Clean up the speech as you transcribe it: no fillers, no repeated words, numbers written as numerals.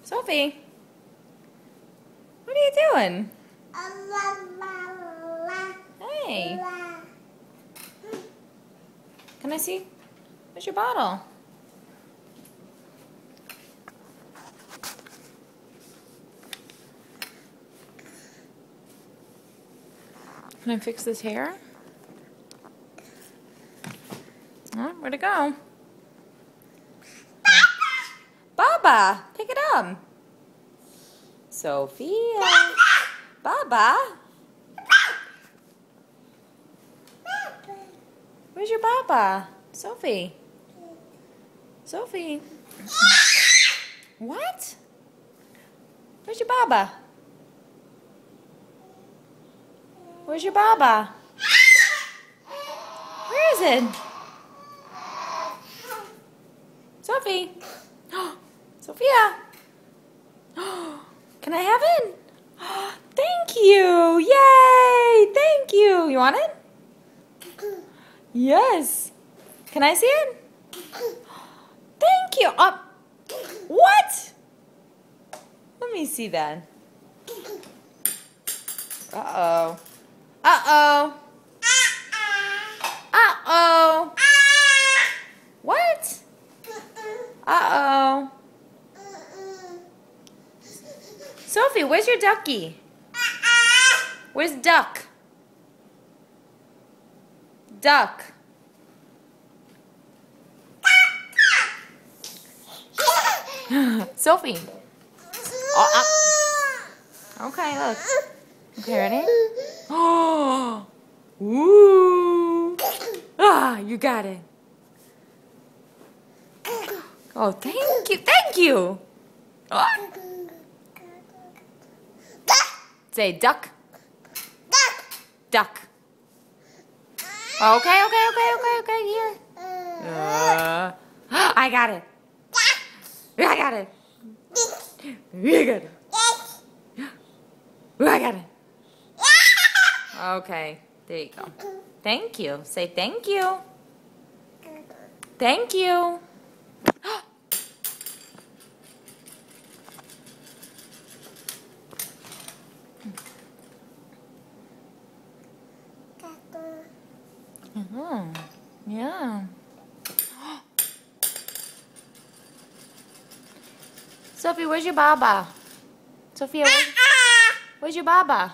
Sophie, what are you doing? Hey, can I see? Where's your bottle? Can I fix this hair? Oh, where'd it go? Baba, pick it up. Sophia. Baba. Where's your Baba? Sophie. Sophie. What? Where's your Baba? Where's your Baba? Where is it? Sophie. Sophia. Can I have it? Thank you. Yay. Thank you. You want it? Yes. Can I see it? Thank you. What? Let me see that. Uh-oh. Uh-oh. Uh-oh. What? Uh-oh. Sophie, where's your ducky? Where's Duck? Duck. Sophie. Okay, look. Okay, ready? Oh. Ooh. Ah, you got it. Oh, thank you. Thank you. Oh. Say duck. Duck. Okay, here. I got it. I got it. You got it. I got it. Okay, there you go. Thank you. Say thank you. Thank you. Yeah. Sophie, where's your Baba? Sophia, where's your Baba?